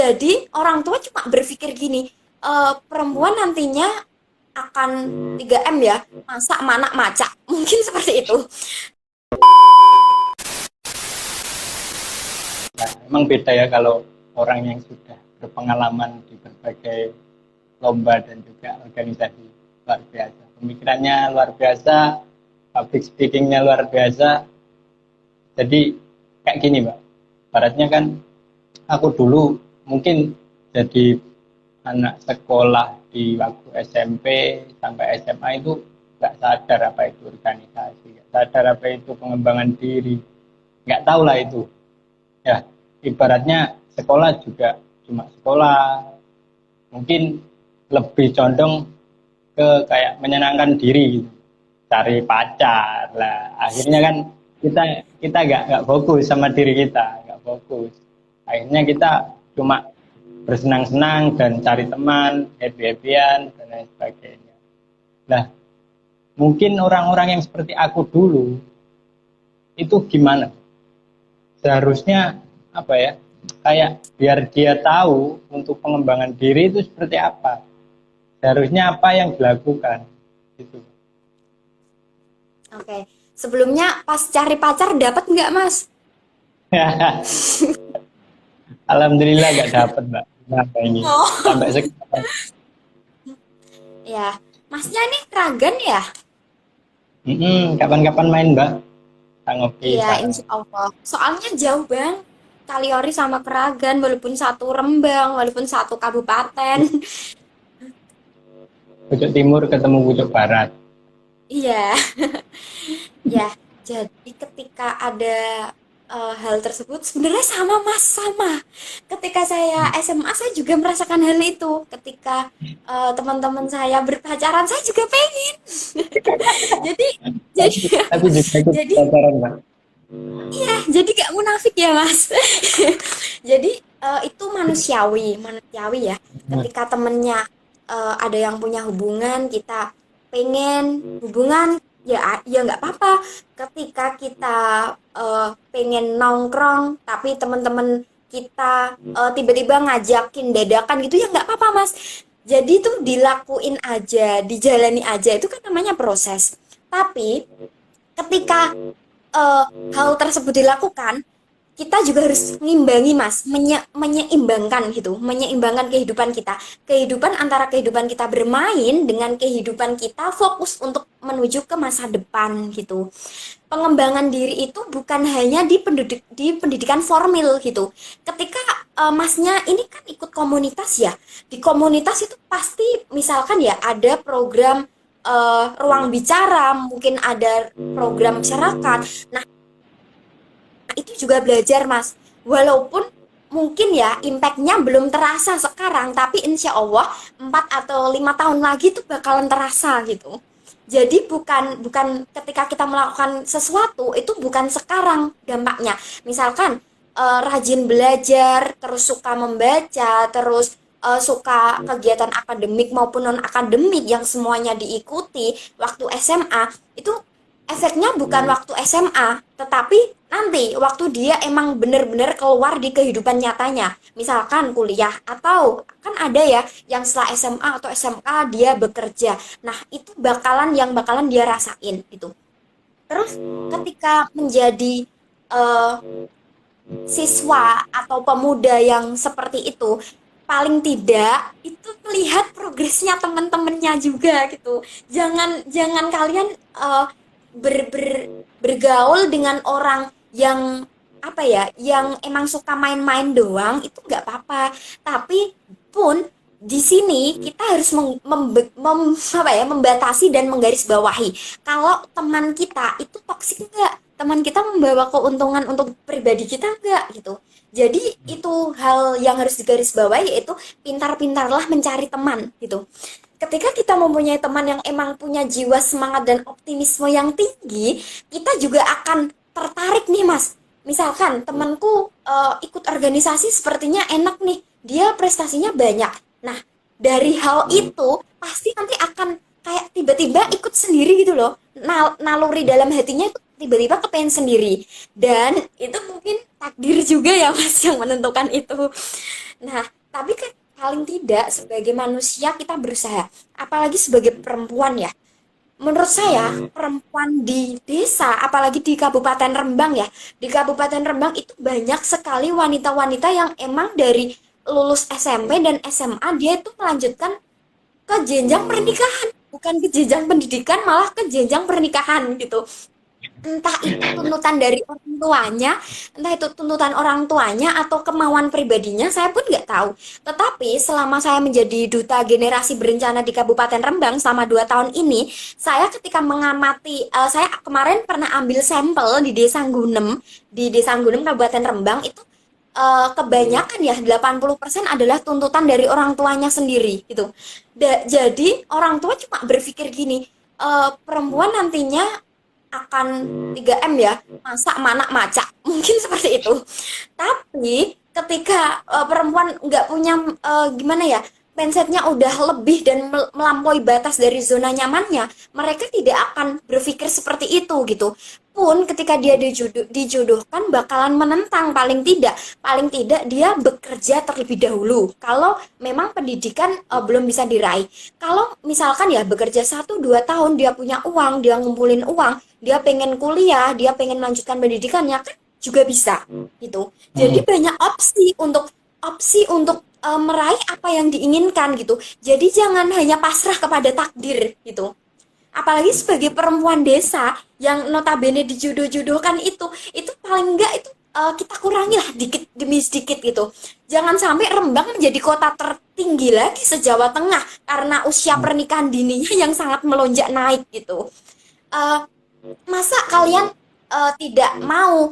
Jadi orang tua cuma berpikir gini, perempuan nantinya akan 3M ya, masak, manak, macak. Mungkin seperti itu. Nah, emang beda ya kalau orang yang sudah berpengalaman di berbagai lomba dan juga organisasi, luar biasa. Pemikirannya luar biasa, public speakingnya luar biasa. Jadi kayak gini, Mbak. Baratnya kan aku dulu mungkin jadi anak sekolah di waktu SMP sampai SMA itu nggak sadar apa itu organisasi, nggak sadar apa itu pengembangan diri, nggak tahu lah itu. Ya, ibaratnya sekolah juga cuma sekolah, mungkin lebih condong ke kayak menyenangkan diri gitu, cari pacar lah. Akhirnya kan kita kita nggak fokus sama diri kita, nggak fokus. Akhirnya kita cuma bersenang-senang dan cari teman, happy-happyan dan lain sebagainya. Nah, mungkin orang-orang yang seperti aku dulu itu gimana? Seharusnya apa ya? Kayak biar dia tahu untuk pengembangan diri itu seperti apa. Seharusnya apa yang dilakukan gitu. Oke. Sebelumnya pas cari pacar dapat nggak, Mas? Alhamdulillah gak dapet, Mbak. Kenapa ini? Oh, Sampai sekarang. ya. Masnya ini Kragan ya? Kapan-kapan main, Mbak. Kita ngopi Iya, bareng. insya Allah. Soalnya jauh bang. Kaliori sama Kragan, walaupun satu Rembang, walaupun satu kabupaten. Pucuk timur ketemu pucuk barat. Iya, ya. Jadi ketika ada hal tersebut, sebenarnya sama Mas, sama. Ketika saya SMA, saya juga merasakan hal itu. Ketika teman-teman saya berpacaran, saya juga pengen. Jadi, jadi, Tapi, tapi juga ikut jadi pacaran, Mbak. jadi gak munafik ya Mas. Jadi itu manusiawi, manusiawi ya. Ketika temennya ada yang punya hubungan, kita pengen hubungan, ya ya nggak apa-apa. Ketika kita pengen nongkrong, tapi teman-teman kita tiba-tiba ngajakin dadakan gitu, ya nggak apa-apa Mas. Jadi tuh dilakuin aja, dijalani aja, itu kan namanya proses. Tapi ketika eh, hal tersebut dilakukan, kita juga harus mengimbangi mas, menyeimbangkan gitu, menyeimbangkan kehidupan kita, kehidupan antara kehidupan kita bermain dengan kehidupan kita fokus untuk menuju ke masa depan gitu. Pengembangan diri itu bukan hanya di pendidikan formal gitu. Ketika masnya ini kan ikut komunitas ya, di komunitas itu pasti misalkan ya ada program ruang bicara, mungkin ada program masyarakat. Nah, itu juga belajar mas, walaupun mungkin ya impactnya belum terasa sekarang, tapi insya Allah 4 atau 5 tahun lagi tuh bakalan terasa gitu. Jadi bukan bukan ketika kita melakukan sesuatu itu bukan sekarang dampaknya. Misalkan rajin belajar, terus suka membaca, terus suka kegiatan akademik maupun non akademik yang semuanya diikuti waktu SMA, itu efeknya bukan waktu SMA, tetapi nanti waktu dia emang bener-bener keluar di kehidupan nyatanya. Misalkan kuliah atau kan ada ya yang setelah SMA atau SMK dia bekerja. Nah, itu bakalan dia rasain gitu. Terus ketika menjadi eh, siswa atau pemuda yang seperti itu, paling tidak itu melihat progresnya teman-temannya juga gitu. Jangan jangan kalian bergaul dengan orang yang apa ya, yang emang suka main-main doang, itu nggak apa-apa. Tapi pun di sini kita harus apa ya, membatasi dan menggarisbawahi. Kalau teman kita itu toksik nggak? Teman kita membawa keuntungan untuk pribadi kita nggak gitu. Jadi itu hal yang harus digarisbawahi, yaitu pintar-pintarlah mencari teman gitu. Ketika kita mempunyai teman yang emang punya jiwa semangat dan optimisme yang tinggi, kita juga akan tertarik nih mas. Misalkan temanku ikut organisasi sepertinya enak nih, dia prestasinya banyak. Nah, dari hal itu pasti nanti akan kayak tiba-tiba ikut sendiri gitu loh. Naluri dalam hatinya itu tiba-tiba kepengen sendiri. Dan itu mungkin takdir juga ya mas yang menentukan itu. Nah, Tapi kan paling tidak sebagai manusia kita berusaha, apalagi sebagai perempuan ya. Menurut saya, perempuan di desa, apalagi di Kabupaten Rembang ya, di Kabupaten Rembang itu banyak sekali wanita-wanita yang emang dari lulus SMP dan SMA dia itu melanjutkan ke jenjang pernikahan, bukan ke jenjang pendidikan, malah ke jenjang pernikahan gitu. Entah itu tuntutan dari orang tuanya, entah itu tuntutan orang tuanya atau kemauan pribadinya, saya pun nggak tahu. Tetapi selama saya menjadi duta generasi berencana di Kabupaten Rembang selama 2 tahun ini, saya ketika mengamati, saya kemarin pernah ambil sampel di Desa Gunem Kabupaten Rembang itu kebanyakan ya 80% adalah tuntutan dari orang tuanya sendiri gitu. Jadi orang tua cuma berpikir gini, perempuan nantinya akan 3M ya, masak, manak, macak. Mungkin seperti itu. Tapi ketika perempuan nggak punya gimana ya, mindsetnya udah lebih dan melampaui batas dari zona nyamannya, mereka tidak akan berpikir seperti itu gitu. Pun ketika dia dijodohkan bakalan menentang paling tidak dia bekerja terlebih dahulu. Kalau memang pendidikan belum bisa diraih. Kalau misalkan ya bekerja 1-2 tahun dia punya uang, dia ngumpulin uang, dia pengen kuliah, dia pengen melanjutkan pendidikannya kan juga bisa gitu. Jadi banyak opsi untuk meraih apa yang diinginkan gitu. Jadi jangan hanya pasrah kepada takdir gitu. Apalagi sebagai perempuan desa yang notabene dijodoh-jodohkan itu paling enggak itu kita kurangi lah dikit demi sedikit gitu. Jangan sampai Rembang menjadi kota tertinggi lagi se-Jawa Tengah karena usia pernikahan dininya yang sangat melonjak naik gitu. Eh, Masa kalian tidak mau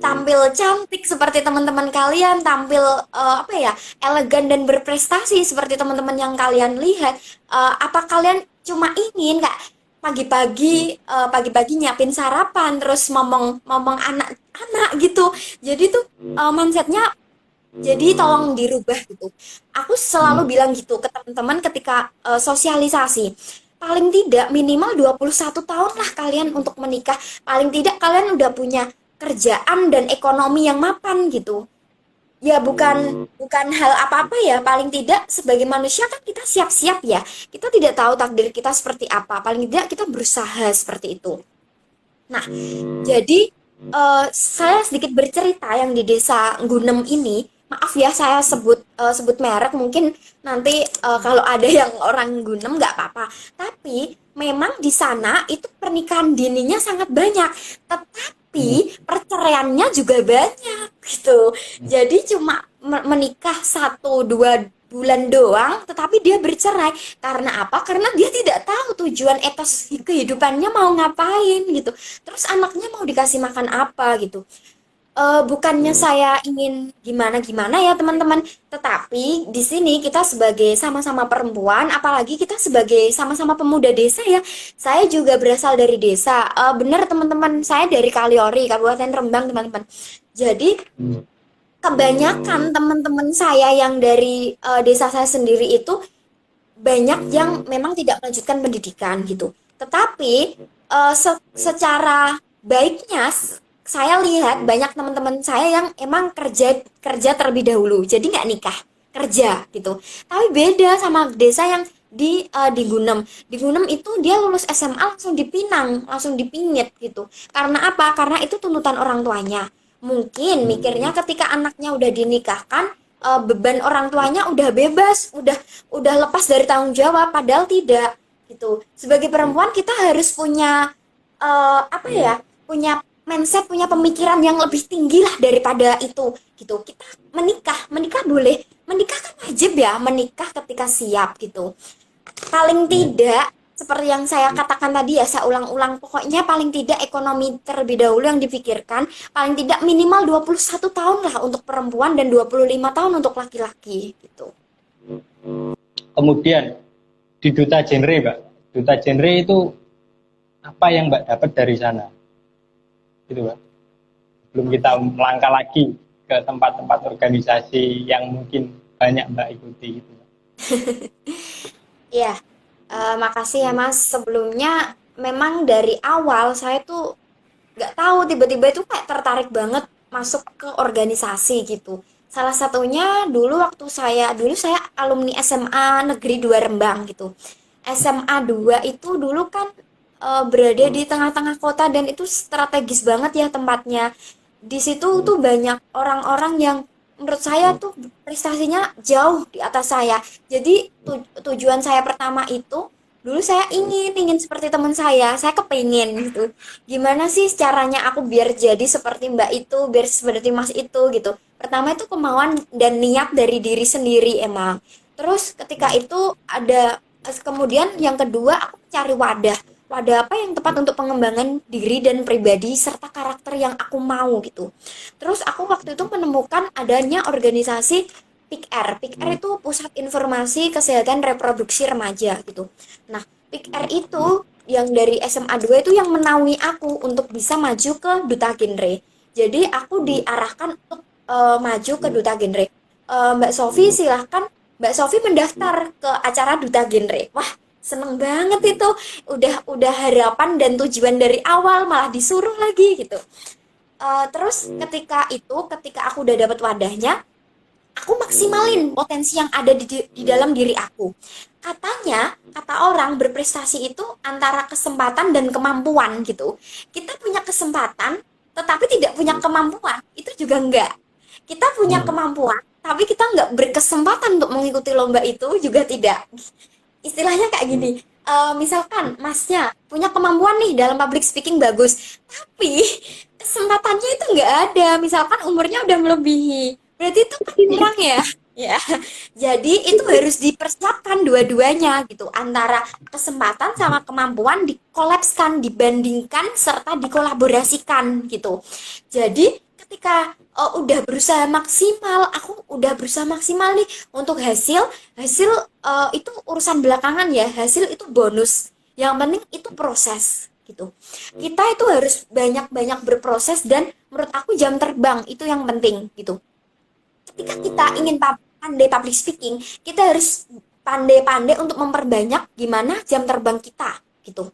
tampil cantik seperti teman-teman kalian, tampil apa ya, elegan dan berprestasi seperti teman-teman yang kalian lihat? Apa kalian cuma ingin kayak pagi-pagi nyiapin sarapan terus ngomong anak-anak gitu. Jadi tuh mindsetnya jadi tolong dirubah gitu. Aku selalu bilang gitu ke teman-teman ketika sosialisasi. Paling tidak minimal 21 tahun lah kalian untuk menikah. Paling tidak kalian udah punya kerjaan dan ekonomi yang mapan gitu. Ya bukan bukan hal apa-apa ya, paling tidak sebagai manusia kan kita siap-siap ya. Kita tidak tahu takdir kita seperti apa. Paling tidak kita berusaha seperti itu. Nah, jadi saya sedikit bercerita yang di desa Gunem ini. Maaf ya saya sebut merek mungkin nanti kalau ada yang orang Gunem nggak apa-apa. Tapi memang di sana itu pernikahan dininya sangat banyak. Tetapi perceraiannya juga banyak gitu. Jadi cuma menikah 1-2 bulan doang, tetapi dia bercerai. Karena apa? Karena dia tidak tahu tujuan etos kehidupannya mau ngapain gitu. Terus anaknya mau dikasih makan apa gitu. Bukannya saya ingin gimana-gimana ya teman-teman, tetapi di sini kita sebagai sama-sama perempuan, apalagi kita sebagai sama-sama pemuda desa ya. Saya juga berasal dari desa. Benar teman-teman, saya dari Kaliori, Kabupaten Rembang teman-teman. Jadi kebanyakan teman-teman saya yang dari desa saya sendiri itu banyak yang memang tidak melanjutkan pendidikan gitu. Tetapi secara baiknya saya lihat banyak teman-teman saya yang emang kerja kerja terlebih dahulu. Jadi nggak nikah, kerja gitu. Tapi beda sama desa yang di Gunem. Di Gunem itu dia lulus SMA langsung dipinang, langsung dipingit gitu. Karena apa? Karena itu tuntutan orang tuanya. Mungkin mikirnya ketika anaknya udah dinikahkan, beban orang tuanya udah bebas, udah lepas dari tanggung jawab, padahal tidak gitu. Sebagai perempuan kita harus punya apa ya? Punya mindset, punya pemikiran yang lebih tinggi lah daripada itu gitu. Kita menikah boleh, menikah kan wajib ya, menikah ketika siap gitu. Paling tidak seperti yang saya katakan tadi ya, saya ulang-ulang, pokoknya paling tidak ekonomi terlebih dahulu yang dipikirkan, paling tidak minimal 21 tahun lah untuk perempuan dan 25 tahun untuk laki-laki gitu. Kemudian di duta genre, Mbak, duta genre itu apa yang Mbak dapat dari sana? Gitu, Mbak. Belum kita melangkah lagi ke tempat-tempat organisasi yang mungkin banyak Mbak ikuti gitu, Mbak. Iya, makasih ya Mas. Sebelumnya memang dari awal saya tuh nggak tahu tiba-tiba itu kayak tertarik banget masuk ke organisasi gitu. Salah satunya dulu saya alumni SMA Negeri 2 Rembang gitu. SMA 2 itu dulu kan berada di tengah-tengah kota dan itu strategis banget ya tempatnya. Di situ tuh banyak orang-orang yang menurut saya tuh prestasinya jauh di atas saya. Jadi tujuan saya pertama itu dulu saya ingin seperti teman saya kepingin gitu. Gimana sih caranya aku biar jadi seperti Mbak itu, biar seperti Mas itu gitu. Pertama itu kemauan dan niat dari diri sendiri emang. Terus ketika itu ada kemudian yang kedua aku cari wadah. Wadah apa yang tepat untuk pengembangan diri dan pribadi serta karakter yang aku mau gitu. Terus aku waktu itu menemukan adanya organisasi PIKR. PIKR itu Pusat Informasi Kesehatan Reproduksi Remaja gitu. Nah, PIKR itu yang dari SMA 2 itu yang menaungi aku untuk bisa maju ke Duta Genre. Jadi aku diarahkan untuk maju ke Duta Genre. Mbak Sofi silahkan Mbak Sofi mendaftar ke acara Duta Genre. Wah, seneng banget itu. Udah harapan dan tujuan dari awal malah disuruh lagi gitu. Terus ketika aku udah dapat wadahnya, aku maksimalin potensi yang ada di dalam diri aku. Kata orang berprestasi itu antara kesempatan dan kemampuan gitu. Kita punya kesempatan, tetapi tidak punya kemampuan, itu juga enggak. Kita punya kemampuan, tapi kita enggak berkesempatan untuk mengikuti lomba itu juga tidak. Istilahnya kayak gini, misalkan masnya punya kemampuan nih dalam public speaking bagus, tapi kesempatannya itu nggak ada, misalkan umurnya udah melebihi, berarti itu kan kurang ya. Ya, jadi itu harus dipersiapkan dua-duanya gitu, antara kesempatan sama kemampuan dikolapskan, dibandingkan serta dikolaborasikan gitu. Jadi ketika udah berusaha maksimal, aku udah berusaha maksimal nih untuk hasil hasil itu urusan belakangan ya, hasil itu bonus. Yang penting itu proses gitu. Kita itu harus banyak-banyak berproses dan menurut aku jam terbang itu yang penting gitu. Ketika kita ingin pandai public speaking, kita harus pandai-pandai untuk memperbanyak gimana jam terbang kita gitu.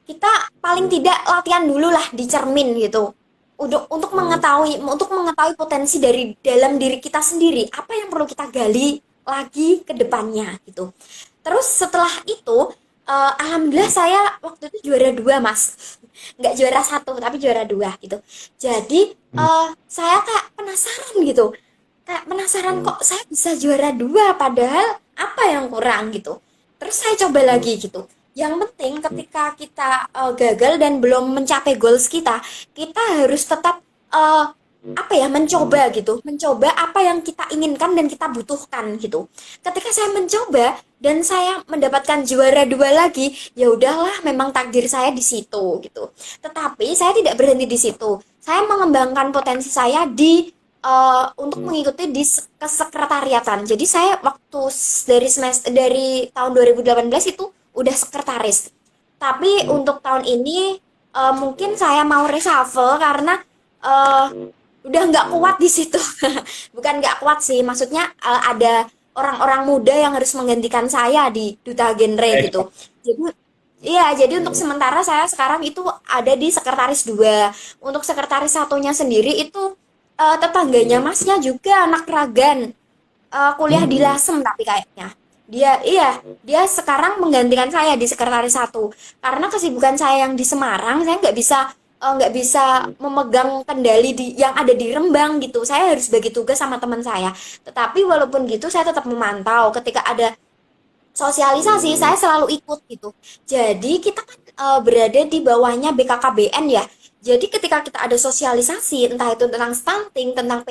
Kita paling tidak latihan dulu lah di cermin gitu. Untuk mengetahui potensi dari dalam diri kita sendiri, apa yang perlu kita gali lagi ke depannya gitu. Terus setelah itu alhamdulillah saya waktu itu juara 2 Mas. Nggak juara 1 tapi juara 2 gitu. Jadi saya kayak penasaran gitu. Kayak penasaran kok saya bisa juara 2 padahal apa yang kurang gitu. Terus saya coba lagi gitu. Yang penting ketika kita gagal dan belum mencapai goals kita, kita harus tetap apa ya, mencoba gitu, mencoba apa yang kita inginkan dan kita butuhkan gitu. Ketika saya mencoba dan saya mendapatkan juara 2 lagi, ya udahlah, memang takdir saya di situ gitu. Tetapi saya tidak berhenti di situ. Saya mengembangkan potensi saya untuk mengikuti di kesekretariatan. Jadi saya waktu dari tahun 2018 itu udah sekretaris. Tapi untuk tahun ini mungkin saya mau reshuffle karena eh, udah nggak kuat di situ. Bukan nggak kuat sih, maksudnya ada orang-orang muda yang harus menggantikan saya di Duta Genre gitu. Jadi iya, jadi untuk sementara saya sekarang itu ada di sekretaris 2. Untuk sekretaris satunya sendiri itu tetangganya masnya juga anak Ragan, kuliah di Lasem tapi kayaknya. Dia sekarang menggantikan saya di sekretaris 1. Karena kesibukan saya yang di Semarang, saya nggak bisa memegang kendali yang ada di Rembang gitu. Saya harus bagi tugas sama teman saya. Tetapi walaupun gitu saya tetap memantau ketika ada sosialisasi, saya selalu ikut gitu. Jadi kita kan berada di bawahnya BKKBN ya. Jadi ketika kita ada sosialisasi, entah itu tentang stunting, tentang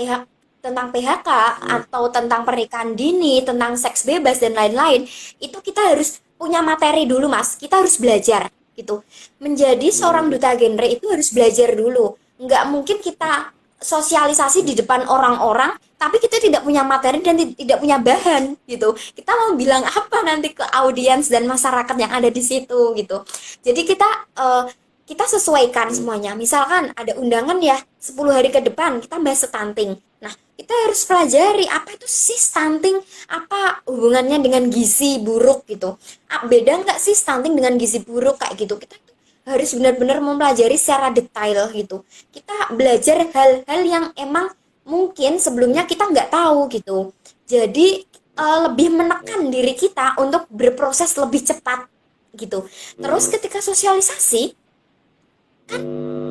PHK atau tentang pernikahan dini, tentang seks bebas dan lain-lain, itu kita harus punya materi dulu, Mas. Kita harus belajar gitu. Menjadi seorang duta genre itu harus belajar dulu. Nggak mungkin kita sosialisasi di depan orang-orang tapi kita tidak punya materi dan tidak punya bahan gitu. Kita mau bilang apa nanti ke audiens dan masyarakat yang ada di situ gitu. Jadi kita sesuaikan semuanya. Misalkan ada undangan ya 10 hari ke depan kita bahas stunting. Nah, kita harus pelajari apa itu sih stunting, apa hubungannya dengan gizi buruk gitu. Beda nggak sih stunting dengan gizi buruk kayak gitu. Kita harus benar-benar mempelajari secara detail gitu. Kita belajar hal-hal yang emang mungkin sebelumnya kita nggak tahu gitu. Jadi lebih menekan diri kita untuk berproses lebih cepat gitu. Terus ketika sosialisasi,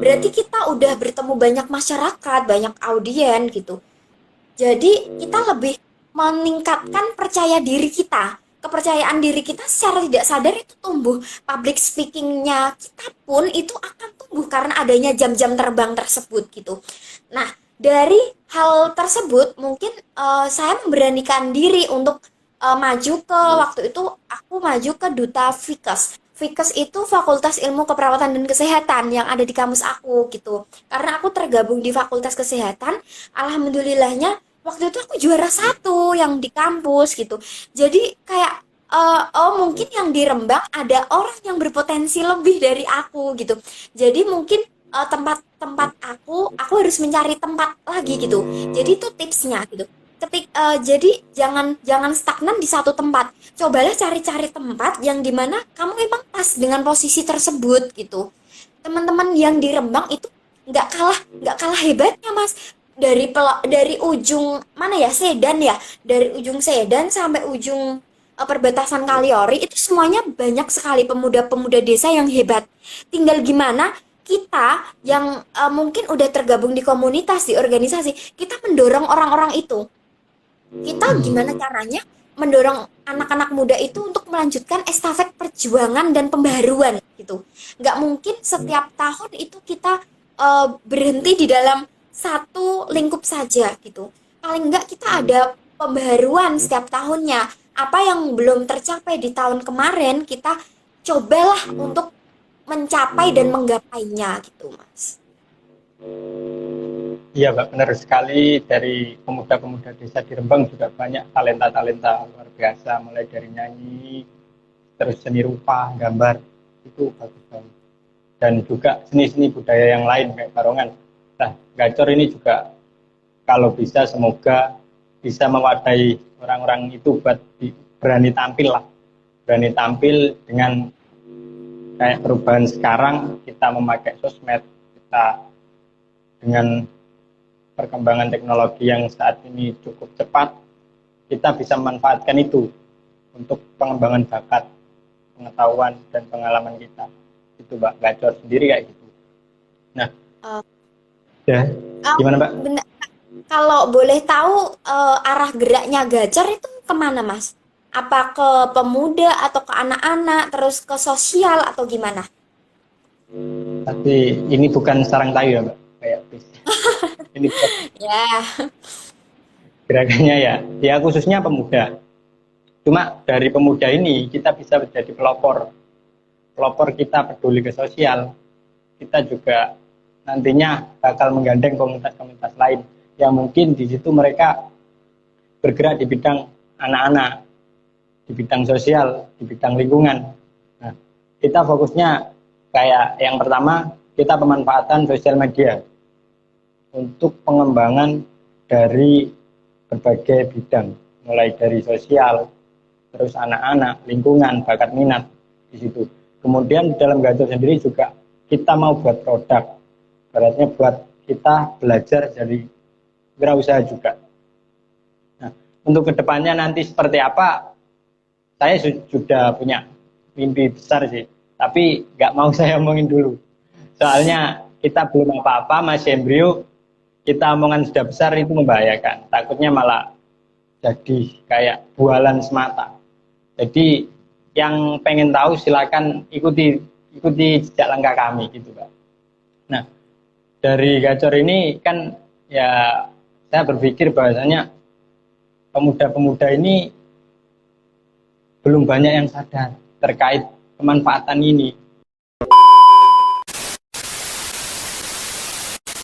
berarti kita udah bertemu banyak masyarakat, banyak audien gitu. Jadi kita lebih meningkatkan percaya diri kita. Kepercayaan diri kita secara tidak sadar itu tumbuh. Public speakingnya kita pun itu akan tumbuh karena adanya jam-jam terbang tersebut gitu. Nah, dari hal tersebut mungkin saya memberanikan diri untuk maju ke waktu itu aku maju ke Duta Fikes. Fikes itu Fakultas Ilmu Keperawatan dan Kesehatan yang ada di kampus aku gitu. Karena aku tergabung di Fakultas Kesehatan, alhamdulillahnya waktu itu aku juara satu yang di kampus gitu. Jadi kayak oh mungkin yang di Rembang ada orang yang berpotensi lebih dari aku gitu. Jadi mungkin tempat-tempat aku harus mencari tempat lagi gitu. Jadi itu tipsnya gitu. Jadi jangan jangan stagnan di satu tempat. Cobalah cari-cari tempat yang dimana kamu emang pas dengan posisi tersebut gitu. Teman-teman yang di Rembang itu nggak kalah hebatnya mas. Dari ujung mana ya Sedan ya, dari ujung Sedan sampai ujung perbatasan Kaliori itu semuanya banyak sekali pemuda-pemuda desa yang hebat. Tinggal gimana kita yang mungkin udah tergabung di komunitas, di organisasi, kita mendorong orang-orang itu. Kita gimana caranya mendorong anak-anak muda itu untuk melanjutkan estafet perjuangan dan pembaharuan gitu. Nggak mungkin setiap tahun itu kita berhenti di dalam satu lingkup saja gitu. Paling nggak kita ada pembaharuan setiap tahunnya. Apa yang belum tercapai di tahun kemarin kita cobalah untuk mencapai dan menggapainya gitu mas. Iya, Mbak, benar sekali. Dari pemuda-pemuda desa di Rembang juga banyak talenta-talenta luar biasa, mulai dari nyanyi, terus seni rupa, gambar, itu bagus banget. Dan juga seni-seni budaya yang lain kayak barongan. Nah, Gacor ini juga kalau bisa semoga bisa mewadahi orang-orang itu buat berani tampil lah. Berani tampil dengan kayak perubahan sekarang, kita memakai sosmed, kita dengan perkembangan teknologi yang saat ini cukup cepat, kita bisa memanfaatkan itu untuk pengembangan bakat, pengetahuan, dan pengalaman kita. Itu Mbak Gacor sendiri kayak gitu. Nah, Uh, ya, gimana Mbak? benar, kalau boleh tahu arah geraknya Gacor itu kemana mas? Apa ke pemuda atau ke anak-anak, terus ke sosial atau gimana? Tapi ini bukan sarang tayu ya Mbak, kayak bis. Ini Ya, gerakannya ya khususnya pemuda. Cuma dari pemuda ini kita bisa menjadi pelopor. Pelopor kita peduli ke sosial. Kita juga nantinya bakal menggandeng komunitas-komunitas lain yang mungkin di situ mereka bergerak di bidang anak-anak, di bidang sosial, di bidang lingkungan. Nah, kita fokusnya kayak yang pertama, kita pemanfaatan sosial media untuk pengembangan dari berbagai bidang, mulai dari sosial, terus anak-anak, lingkungan, bakat minat di situ. Kemudian di dalam Gacor sendiri juga kita mau buat produk, berarti buat kita belajar jadi wirausaha juga. Nah, untuk kedepannya nanti seperti apa, saya sudah punya mimpi besar sih, tapi nggak mau saya omongin dulu. Soalnya kita belum apa-apa, masih embrio, kita omongan sudah besar itu membahayakan. Takutnya malah jadi kayak bualan semata. Jadi yang pengen tahu silakan ikuti jejak langkah kami gitu Pak. Nah, dari Gacor ini kan ya saya berpikir bahwasanya pemuda-pemuda ini belum banyak yang sadar terkait kemanfaatan ini.